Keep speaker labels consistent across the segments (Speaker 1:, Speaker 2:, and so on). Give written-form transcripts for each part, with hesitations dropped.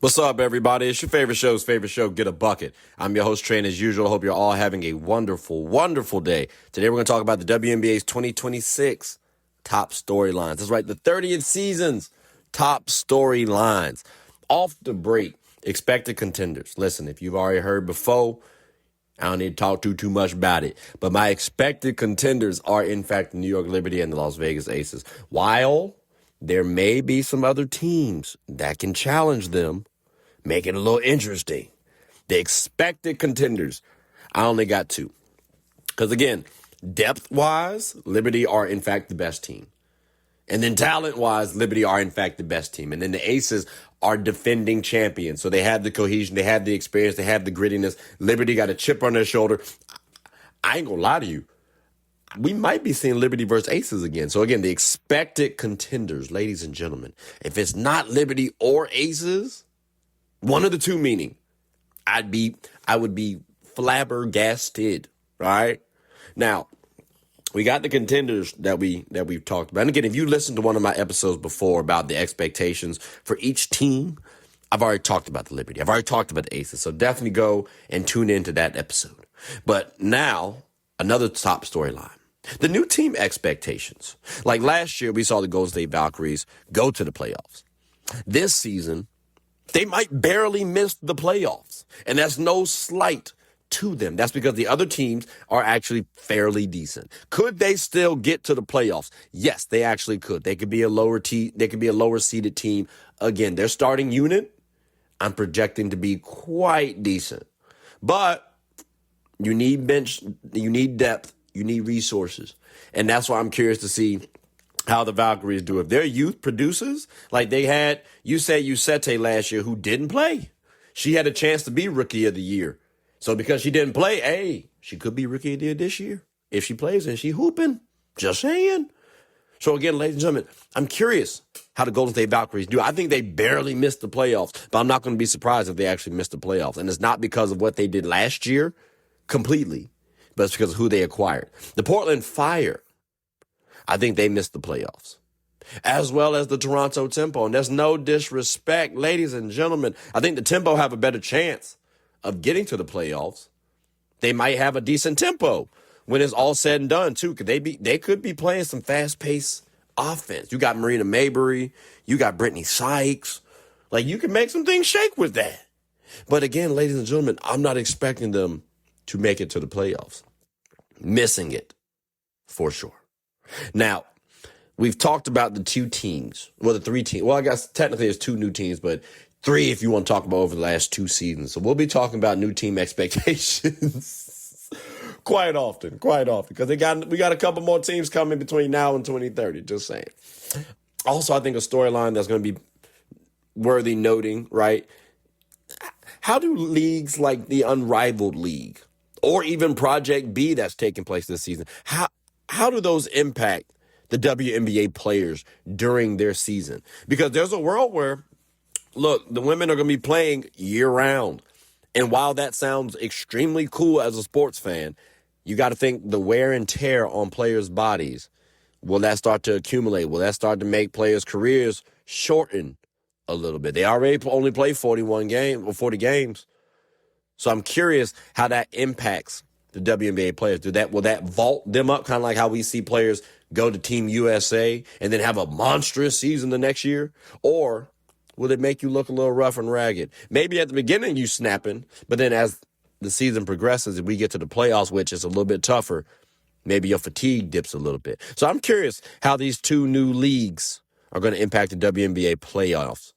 Speaker 1: What's up, everybody? It's your favorite show, Get a Bucket. I'm your host, Trey, and as usual, I hope you're all having a wonderful, wonderful day. Today, we're going to talk about the WNBA's 2026 top storylines. That's right, the 30th season's top storylines. Off the break, expected contenders. Listen, if you've already heard before, I don't need to talk too much about it. But my expected contenders are, in fact, the New York Liberty and the Las Vegas Aces. While there may be some other teams that can challenge them, make it a little interesting. The expected contenders, I only got two. Because again, depth-wise, Liberty are in fact the best team. And then talent-wise, Liberty are in fact the best team. And then the Aces are defending champions. So they have the cohesion, they have the experience, they have the grittiness. Liberty got a chip on their shoulder. I ain't gonna lie to you. We might be seeing Liberty versus Aces again. So again, the expected contenders, ladies and gentlemen, if it's not Liberty or Aces, one of the two meaning, I would be flabbergasted, right? Now, we got the contenders that we've talked about. And again, if you listened to one of my episodes before about the expectations for each team, I've already talked about the Liberty. I've already talked about the Aces. So definitely go and tune into that episode. But now, another top storyline. The new team expectations. Like last year, we saw the Golden State Valkyries go to the playoffs. This season, they might barely miss the playoffs, and that's no slight to them. That's because the other teams are actually fairly decent. Could they still get to the playoffs? Yes, they actually could. They could be a lower seeded team. Again, their starting unit, I'm projecting to be quite decent. But you need bench, you need depth, you need resources. And that's why I'm curious to see how the Valkyries do. If their youth produces, like they had, Yusete last year, who didn't play. She had a chance to be Rookie of the Year. So because she didn't play, hey, she could be Rookie of the Year this year. If she plays and she hooping. Just saying. So again, ladies and gentlemen, I'm curious how the Golden State Valkyries do. I think they barely missed the playoffs, but I'm not going to be surprised if they actually missed the playoffs. And it's not because of what they did last year completely, but it's because of who they acquired. The Portland Fire, I think they missed the playoffs, as well as the Toronto Tempo. And there's no disrespect, ladies and gentlemen. I think the Tempo have a better chance of getting to the playoffs. They might have a decent tempo when it's all said and done, too. They could be playing some fast-paced offense. You got Marina Mabury. You got Brittany Sykes. Like, you can make some things shake with that. But again, ladies and gentlemen, I'm not expecting them to make it to the playoffs. Missing it, for sure. Now, we've talked about the two teams. Well, the three teams. Well, I guess technically there's two new teams, but three if you want to talk about over the last two seasons. So we'll be talking about new team expectations quite often, because we got a couple more teams coming between now and 2030, just saying. Also, I think a storyline that's going to be worthy noting, right? How do leagues like the Unrivaled League or even Project B that's taking place this season, how do those impact the WNBA players during their season? Because there's a world where, look, the women are going to be playing year-round. And while that sounds extremely cool as a sports fan, you got to think the wear and tear on players' bodies. Will that start to accumulate? Will that start to make players' careers shorten a little bit? They already only play 40 games. So I'm curious how that impacts the WNBA players. Will that vault them up, kind of like how we see players go to Team USA and then have a monstrous season the next year? Or will it make you look a little rough and ragged? Maybe at the beginning you snapping, but then as the season progresses and we get to the playoffs, which is a little bit tougher, maybe your fatigue dips a little bit. So I'm curious how these two new leagues are going to impact the WNBA playoffs.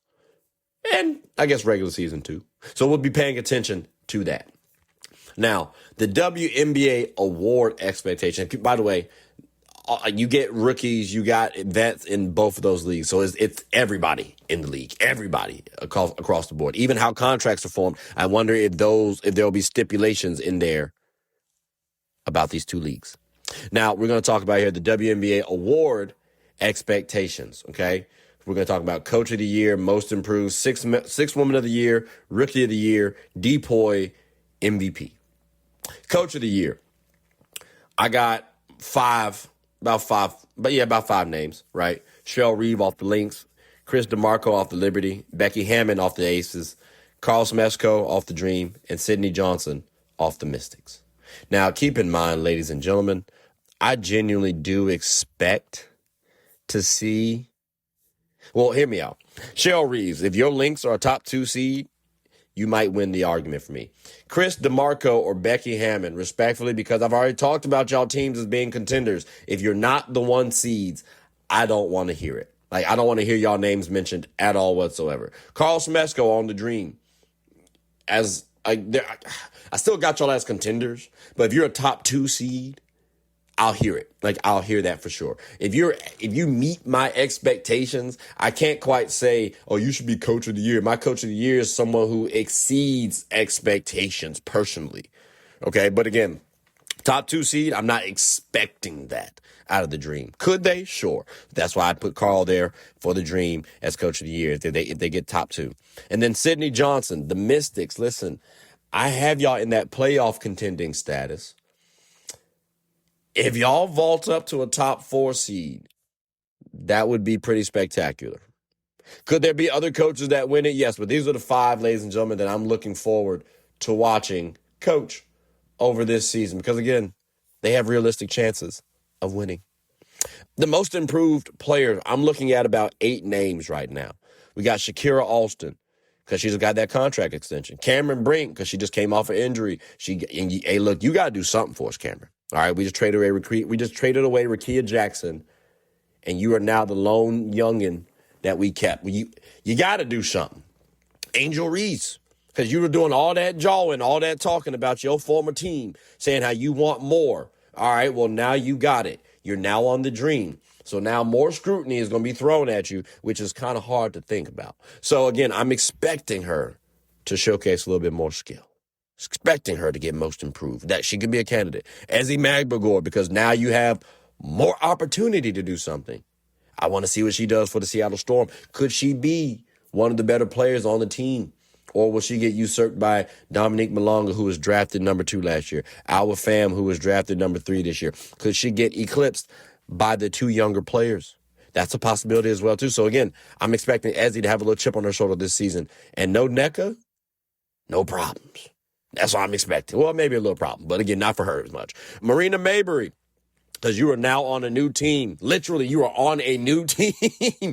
Speaker 1: And I guess regular season too. So we'll be paying attention to that. Now, the WNBA award expectation. By the way, you get rookies, you got vets in both of those leagues. So it's everybody in the league, everybody across the board. Even how contracts are formed. I wonder if there'll be stipulations in there about these two leagues. Now, we're going to talk about here the WNBA award expectations, okay? We're going to talk about Coach of the Year, Most Improved, Six Woman of the Year, Rookie of the Year, DPOY, MVP. Coach of the Year. I got about five names, right? Cheryl Reeve off the Lynx, Chris DeMarco off the Liberty, Becky Hammond off the Aces, Carl Smeshko off the Dream, and Sydney Johnson off the Mystics. Now, keep in mind, ladies and gentlemen, I genuinely do expect to see. Well, hear me out. Cheryl Reeves, if your Lynx are a top 2 seed, you might win the argument for me. Chris DeMarco or Becky Hammond, respectfully, because I've already talked about y'all teams as being contenders. If you're not the 1 seeds, I don't want to hear it. Like, I don't want to hear y'all names mentioned at all whatsoever. Carl Smeshko on the Dream. I still got y'all as contenders, but if you're a top 2 seed, I'll hear it. Like, I'll hear that for sure. If you meet my expectations, I can't quite say, oh, you should be coach of the year. My coach of the year is someone who exceeds expectations personally. Okay. But again, top 2 seed, I'm not expecting that out of the Dream. Could they? Sure. That's why I put Carl there for the Dream as coach of the year if they get top 2. And then Sydney Johnson, the Mystics. Listen, I have y'all in that playoff contending status. If y'all vault up to a top 4 seed, that would be pretty spectacular. Could there be other coaches that win it? Yes, but these are the 5, ladies and gentlemen, that I'm looking forward to watching coach over this season. Because, again, they have realistic chances of winning. The most improved players, I'm looking at about 8 names right now. We got Shakira Alston, because she just got that contract extension. Cameron Brink, because she just came off an injury. Hey, look, you got to do something for us, Cameron. All right, we just traded away Rakia Jackson, and you are now the lone youngin that we kept. You got to do something. Angel Reese, because you were doing all that jawing, all that talking about your former team, saying how you want more. All right, well, now you got it. You're now on the Dream. So now more scrutiny is going to be thrown at you, which is kind of hard to think about. So, again, I'm expecting her to showcase a little bit more skill. Expecting her to get most improved, that she could be a candidate. Ezzy Magbagor, because now you have more opportunity to do something. I want to see what she does for the Seattle Storm. Could she be one of the better players on the team? Or will she get usurped by Dominique Malonga, who was drafted number 2 last year? Alwa Pham, who was drafted number 3 this year. Could she get eclipsed by the 2 younger players? That's a possibility as well, too. So, again, I'm expecting Ezzy to have a little chip on her shoulder this season. And no NECA, no problems. That's what I'm expecting. Well, maybe a little problem, but again, not for her as much. Marina Mabrey, because you are now on a new team. Literally, you are on a new team.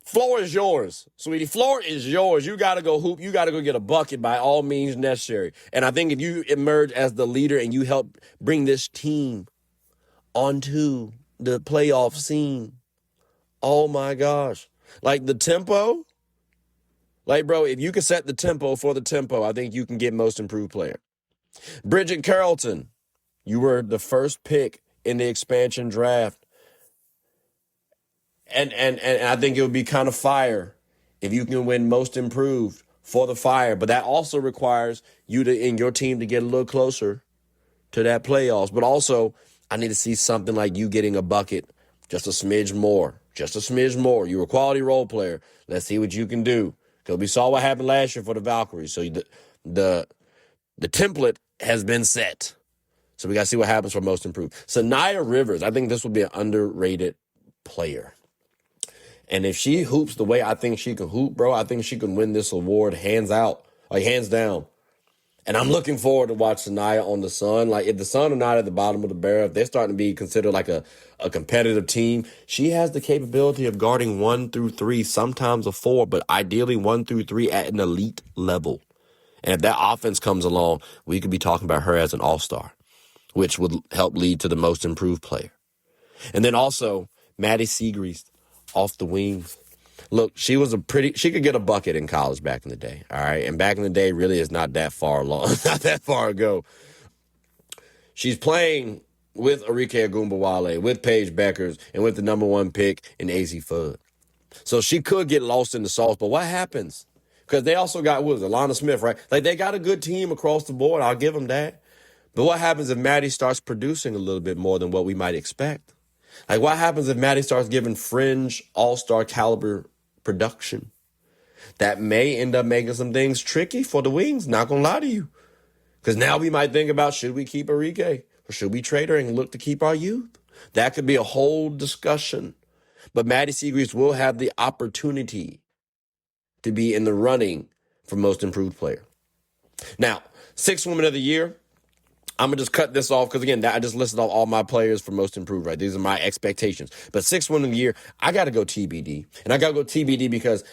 Speaker 1: Floor is yours, sweetie. Floor is yours. You got to go hoop. You got to go get a bucket by all means necessary. And I think if you emerge as the leader and you help bring this team onto the playoff scene, oh my gosh. Like the tempo. Like, bro, if you can set the tempo for the tempo, I think you can get most improved player. Bridget Carrollton, you were the first pick in the expansion draft. And I think it would be kind of fire if you can win most improved for the Fire. But that also requires you to, in your team, to get a little closer to that playoffs. But also, I need to see something like you getting a bucket just a smidge more. Just a smidge more. You're a quality role player. Let's see what you can do. Because we saw what happened last year for the Valkyries. So the template has been set. So we got to see what happens for most improved. Sanaya Rivers, I think this will be an underrated player. And if she hoops the way I think she can hoop, bro, I think she can win this award hands down. And I'm looking forward to watch Sanaya on the Sun. Like, if the Sun are not at the bottom of the barrel, if they're starting to be considered like a competitive team, she has the capability of guarding 1 through 3, sometimes a 4, but ideally 1 through 3 at an elite level. And if that offense comes along, we could be talking about her as an all-star, which would help lead to the most improved player. And then also, Maddie Siegrist off the wings. Look, she could get a bucket in college back in the day, all right? And back in the day really is not that far ago. She's playing with Arike Ogunbowale, with Paige Beckers, and with the number 1 pick in AZ Fudd. So she could get lost in the sauce, but what happens? Because they also got, Alana Smith, right? Like, they got a good team across the board. I'll give them that. But what happens if Maddie starts producing a little bit more than what we might expect? Like, what happens if Maddie starts giving fringe all-star caliber production? That may end up making some things tricky for the Wings, not going to lie to you. Because now we might think about, should we keep Arike? Or should we trade her and look to keep our youth? That could be a whole discussion But Maddie Siegrist will have the opportunity to be in the running for most improved player. Now, 6th Woman of the Year, I'm going to just cut this off because, again, I just listed off all my players for most improved, right? These are my expectations. But 6th Woman of the Year, I got to go TBD. And I got to go TBD because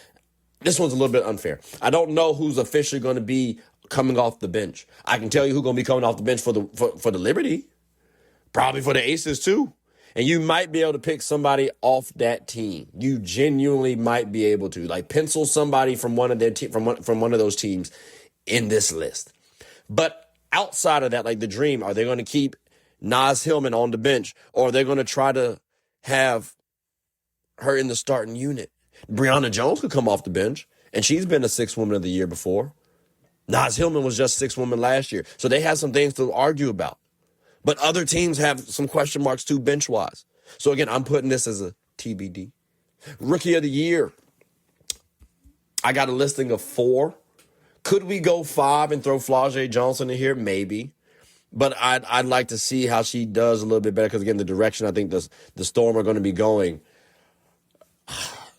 Speaker 1: this one's a little bit unfair. I don't know who's officially going to be coming off the bench. I can tell you who's going to be coming off the bench for the Liberty. Probably for the Aces, too. And you might be able to pick somebody off that team. You genuinely might be able to. Like, pencil somebody from one of their from one of those teams in this list. But outside of that, like the dream, are they going to keep Naz Hillman on the bench? Or are they going to try to have her in the starting unit? Brianna Jones could come off the bench, and she's been a 6th Woman of the Year before. Naz Hillman was just 6th Woman last year. So they have some things to argue about. But other teams have some question marks too, bench-wise. So, again, I'm putting this as a TBD. Rookie of the Year. I got a listing of 4. Could we go 5 and throw Flau'jae Johnson in here? Maybe. But I'd like to see how she does a little bit better because, again, the direction I think the Storm are going to be going,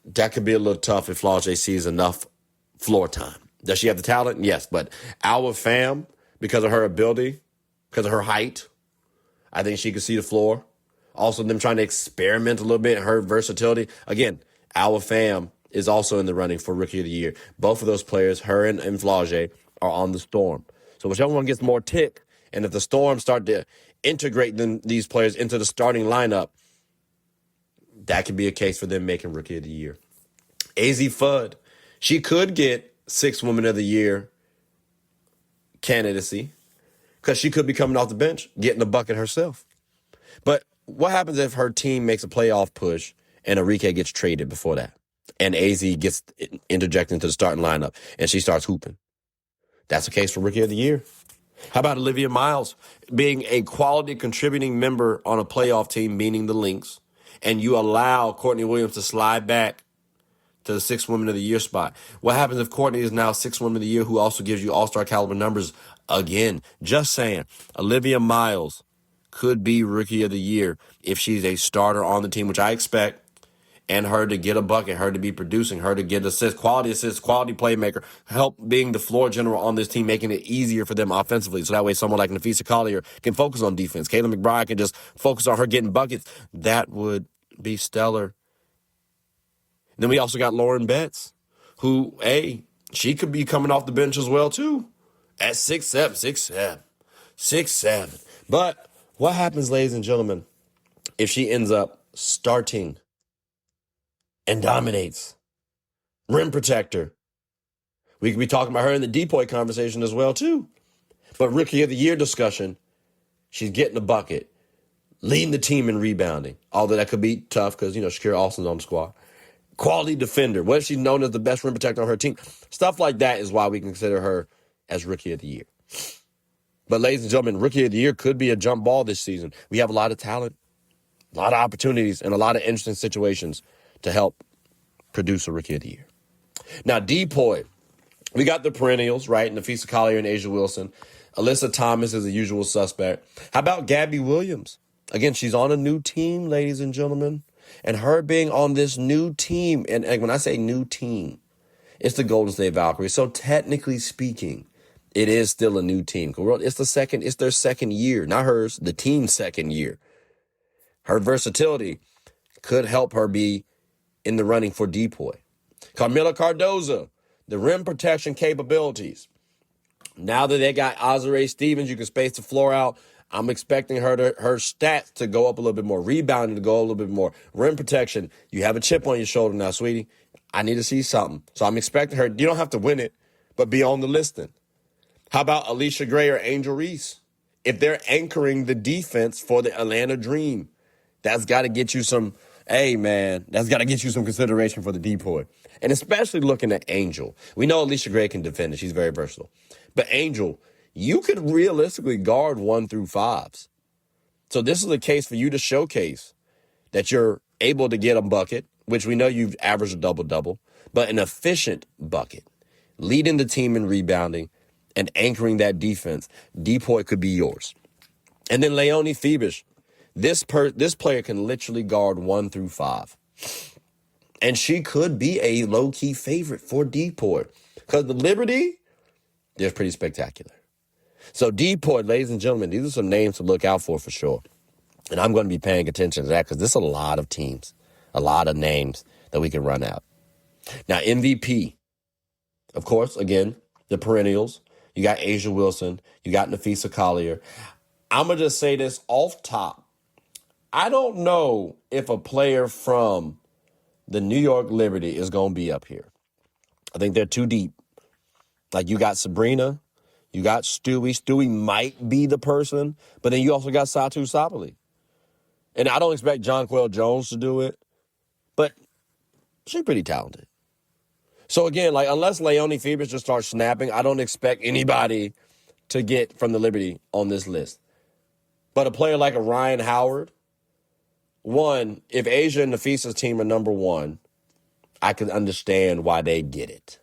Speaker 1: that could be a little tough if Flau'jae sees enough floor time. Does she have the talent? Yes. But our fam, because of her ability, because of her height, I think she could see the floor. Also, them trying to experiment a little bit, her versatility. Again, our fam is also in the running for Rookie of the Year. Both of those players, her and Flau'jae, are on the Storm. So whichever one gets more tick, and if the Storm start to integrate these players into the starting lineup, that could be a case for them making Rookie of the Year. AZ Fudd, she could get 6th Woman of the Year candidacy because she could be coming off the bench, getting the bucket herself. But what happens if her team makes a playoff push and Arike gets traded before that? And AZ gets interjected into the starting lineup and she starts hooping. That's a case for Rookie of the Year. How about Olivia Miles being a quality contributing member on a playoff team, meaning the Lynx, and you allow Courtney Williams to slide back to the 6th Woman of the Year spot? What happens if Courtney is now 6th Woman of the Year who also gives you all-star caliber numbers again? Just saying, Olivia Miles could be Rookie of the Year if she's a starter on the team, which I expect, and her to get a bucket, her to be producing, her to get assists, quality playmaker, help being the floor general on this team, making it easier for them offensively. So that way someone like Nafisa Collier can focus on defense. Kayla McBride can just focus on her getting buckets. That would be stellar. Then we also got Lauren Betts, who, she could be coming off the bench as well, too, at 6'7". But what happens, ladies and gentlemen, if she ends up starting and dominates? Rim protector. We could be talking about her in the DPOY conversation as well, too. But Rookie of the Year discussion, she's getting the bucket, leading the team in rebounding. Although that could be tough because, Shakira Austin's on the squad. Quality defender. What if she's known as the best rim protector on her team? Stuff like that is why we consider her as Rookie of the Year. But ladies and gentlemen, Rookie of the Year could be a jump ball this season. We have a lot of talent, a lot of opportunities, and a lot of interesting situations to help produce a Rookie of the Year. Now, DPOY, we got the perennials, right? Nafisa Collier and Asia Wilson. Alyssa Thomas is the usual suspect. How about Gabby Williams? Again, she's on a new team, ladies and gentlemen. And her being on this new team, and when I say new team, it's the Golden State Valkyries. So technically speaking, it is still a new team. It's their second year, not hers, the team's second year. Her versatility could help her be in the running for DPOY. Carmela Cardoza, the rim protection capabilities. Now that they got Azare Stevens, you can space the floor out. I'm expecting her stats to go up a little bit more, rebounding to go a little bit more, rim protection. You have a chip on your shoulder now, sweetie. I need to see something. So I'm expecting her. You don't have to win it, but be on the listing. How about Alicia Gray or Angel Reese? If they're anchoring the defense for the Atlanta Dream, that's got to get you some, that's got to get you some consideration for the DPOY. And especially looking at Angel. We know Alicia Gray can defend it. She's very versatile. But Angel, you could realistically guard 1 through 5s. So this is a case for you to showcase that you're able to get a bucket, which we know you've averaged a double-double, but an efficient bucket, leading the team in rebounding and anchoring that defense. DPOY could be yours. And then Leonie Phoebus. This player can literally guard 1 through 5. And she could be a low-key favorite for DPOY. Because the Liberty, they're pretty spectacular. So DPOY, ladies and gentlemen, these are some names to look out for sure. And I'm going to be paying attention to that because there's a lot of teams, a lot of names that we can run out. Now, MVP, of course, again, the perennials. You got Asia Wilson. You got Nafisa Collier. I'm going to just say this off top. I don't know if a player from the New York Liberty is going to be up here. I think they're too deep. Like, you got Sabrina. You got Stewie. Stewie might be the person. But then you also got Satu Sapali. And I don't expect Jonquel Jones to do it. But she's pretty talented. So, again, like, unless Leonie Phoebus just starts snapping, I don't expect anybody to get from the Liberty on this list. But a player like a Ryan Howard, one, if Asia and Nafisa's team are number one, I can understand why they get it.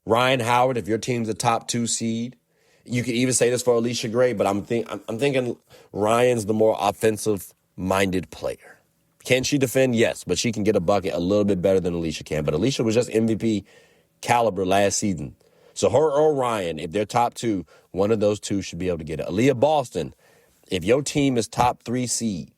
Speaker 1: Ryan Howard, if your team's a top 2 seed, you could even say this for Alicia Gray, but I'm thinking Ryan's the more offensive-minded player. Can she defend? Yes, but she can get a bucket a little bit better than Alicia can. But Alicia was just MVP caliber last season. So her or Ryan, if they're top 2, one of those two should be able to get it. Aaliyah Boston, if your team is top 3 seed,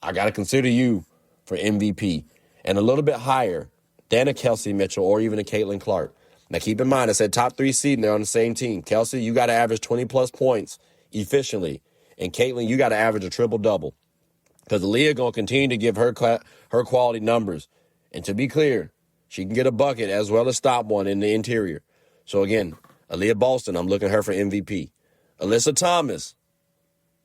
Speaker 1: I got to consider you for MVP. And a little bit higher than a Kelsey Mitchell or even a Caitlin Clark. Now, keep in mind, I said top 3 seed, and they're on the same team. Kelsey, you got to average 20-plus points efficiently. And Caitlin, you got to average a triple-double. Because Aaliyah going to continue to give her quality numbers. And to be clear, she can get a bucket as well as stop one in the interior. So, again, Aaliyah Boston, I'm looking at her for MVP. Alyssa Thomas,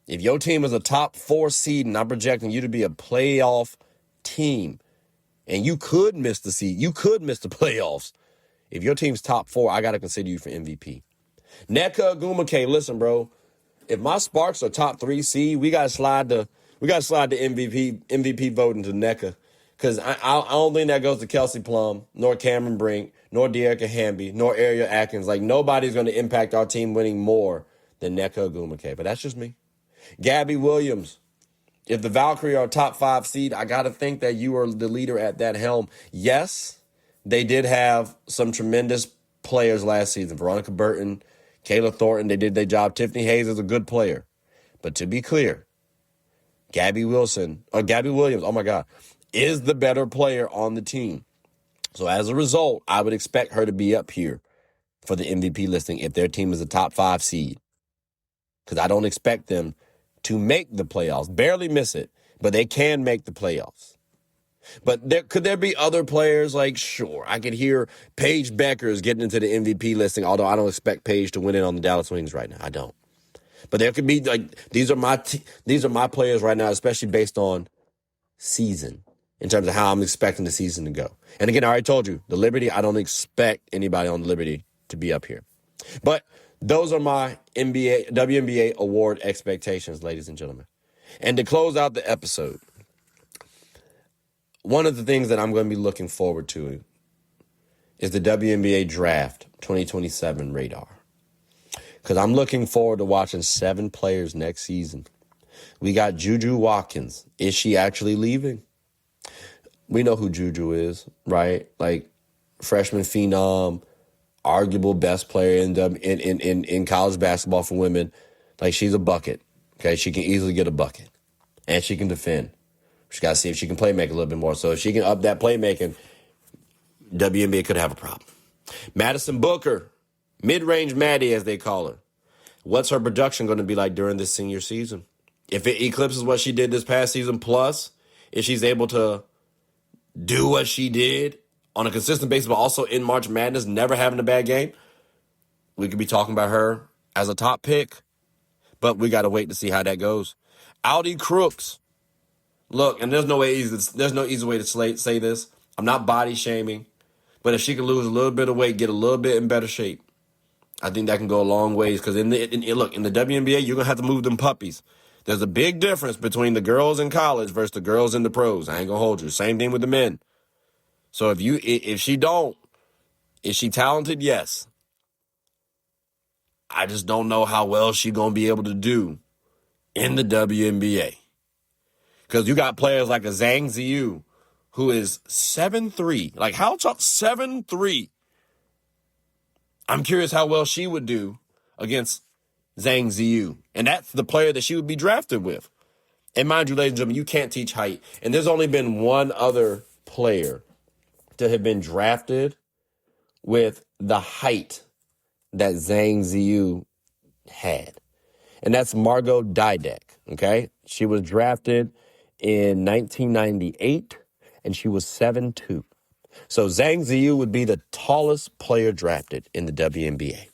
Speaker 1: if your team is a top 4 seed and I'm projecting you to be a playoff team, and you could miss the seed, you could miss the playoffs. If your team's top 4, I got to consider you for MVP. Nneka Ogwumike, listen, bro. If my Sparks are top 3 seed, we got to slide the MVP voting to Nneka. Because I don't think that goes to Kelsey Plum, nor Cameron Brink, nor Dearica Hamby, nor Ariel Atkins. Like, nobody's going to impact our team winning more than Nneka Ogwumike. But that's just me. Gabby Williams. If the Valkyries are a top 5 seed, I got to think that you are the leader at that helm. Yes, they did have some tremendous players last season. Veronica Burton, Kayla Thornton, they did their job. Tiffany Hayes is a good player. But to be clear, Gabby Williams, oh my God, is the better player on the team. So as a result, I would expect her to be up here for the MVP listing if their team is a top 5 seed. Because I don't expect them to make the playoffs, barely miss it, but they can make the playoffs. But could there be other players? Like, sure, I could hear Paige Beckers getting into the MVP listing, although I don't expect Paige to win it on the Dallas Wings right now. I don't. But there could be, like, these are my players right now, especially based on season, in terms of how I'm expecting the season to go. And again, I already told you, the Liberty, I don't expect anybody on the Liberty to be up here. But those are my WNBA award expectations, ladies and gentlemen. And to close out the episode, one of the things that I'm going to be looking forward to is the WNBA Draft 2027 radar. Because I'm looking forward to watching 7 players next season. We got Juju Watkins. Is she actually leaving? We know who Juju is, right? Like, freshman phenom, arguable best player in college basketball for women. Like, she's a bucket. Okay, she can easily get a bucket. And she can defend. She got to see if she can play make a little bit more. So if she can up that playmaking, WNBA could have a problem. Madison Booker, mid-range Maddie as they call her. What's her production going to be like during this senior season? If it eclipses what she did this past season, plus if she's able to do what she did on a consistent basis, but also in March Madness, never having a bad game, we could be talking about her as a top pick. But we got to wait to see how that goes. Audi Crooks. Look, and there's no easy way to say this. I'm not body shaming, but if she can lose a little bit of weight, get a little bit in better shape, I think that can go a long ways. Because in the WNBA, you're gonna have to move them puppies. There's a big difference between the girls in college versus the girls in the pros. I ain't gonna hold you. Same thing with the men. So if is she talented? Yes. I just don't know how well she gonna be able to do in the WNBA. Because you got players like a Zhang Ziyu, who is 7'3". Like, how tall? 7'3". I'm curious how well she would do against Zhang Ziyu. And that's the player that she would be drafted with. And mind you, ladies and gentlemen, you can't teach height. And there's only been one other player to have been drafted with the height that Zhang Ziyu had. And that's Margot Didek, okay? She was drafted in 1998, and she was 7'2". So Zhang Ziyu would be the tallest player drafted in the WNBA.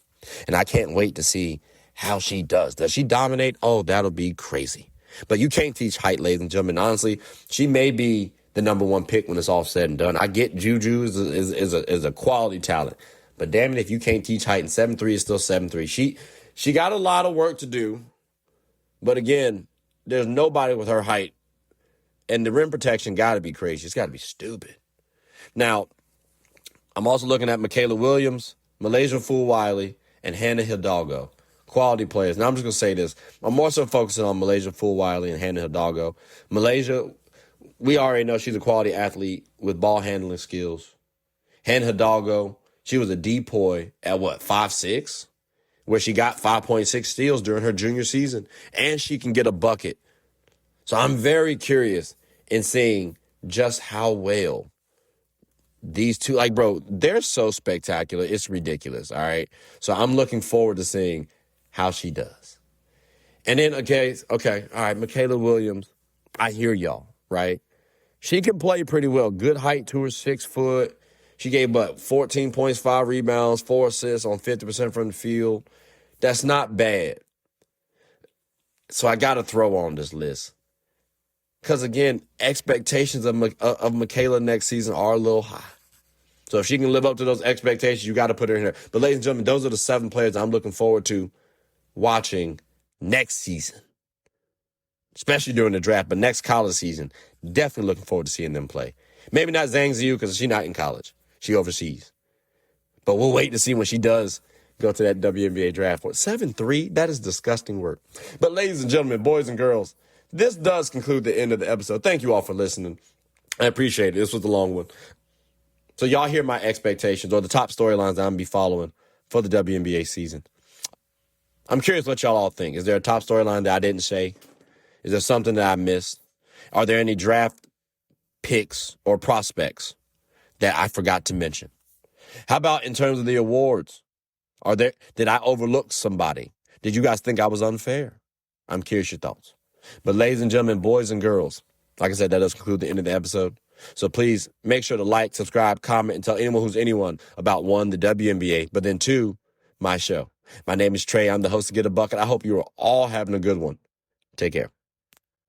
Speaker 1: And I can't wait to see how she does. Does she dominate? Oh, that'll be crazy. But you can't teach height, ladies and gentlemen. Honestly, she may be the number one pick when it's all said and done. I get Juju is a quality talent. But damn it, if you can't teach height, and 7'3" is still 7'3". She got a lot of work to do. But again, there's nobody with her height. And the rim protection got to be crazy. It's got to be stupid. Now, I'm also looking at Michaela Williams, Malaysia Fulwiley, and Hannah Hidalgo. Quality players. Now, I'm just going to say this. I'm more so focusing on Malaysia Fulwiley and Hannah Hidalgo. Malaysia, we already know she's a quality athlete with ball handling skills. Hannah Hidalgo, she was a DPOY at 5'6", where she got 5.6 steals during her junior season, and she can get a bucket. So I'm very curious in seeing just how well these two, like, bro, they're so spectacular. It's ridiculous, all right? So I'm looking forward to seeing how she does. And then, okay, all right, Michaela Williams, I hear y'all, right? She can play pretty well. Good height to her, 6 foot. She gave, 14 points, 5 rebounds, 4 assists on 50% from the field. That's not bad. So I got to throw on this list. Because, again, expectations of Michaela next season are a little high. So if she can live up to those expectations, you got to put her in there. But, ladies and gentlemen, those are the 7 players I'm looking forward to watching next season, especially during the draft. But next college season, definitely looking forward to seeing them play. Maybe not Zhang Ziyu because she's not in college. She overseas. But we'll wait to see when she does go to that WNBA draft. 7'3", that is disgusting work. But, ladies and gentlemen, boys and girls, this does conclude the end of the episode. Thank you all for listening. I appreciate it. This was a long one. So y'all hear my expectations or the top storylines that I'm going to be following for the WNBA season. I'm curious what y'all all think. Is there a top storyline that I didn't say? Is there something that I missed? Are there any draft picks or prospects that I forgot to mention? How about in terms of the awards? Did I overlook somebody? Did you guys think I was unfair? I'm curious your thoughts. But ladies and gentlemen, boys and girls, like I said, that does conclude the end of the episode. So please make sure to like, subscribe, comment, and tell anyone who's anyone about 1, the WNBA, but then 2, my show. My name is Trey. I'm the host of Get a Bucket. I hope you are all having a good one. Take care.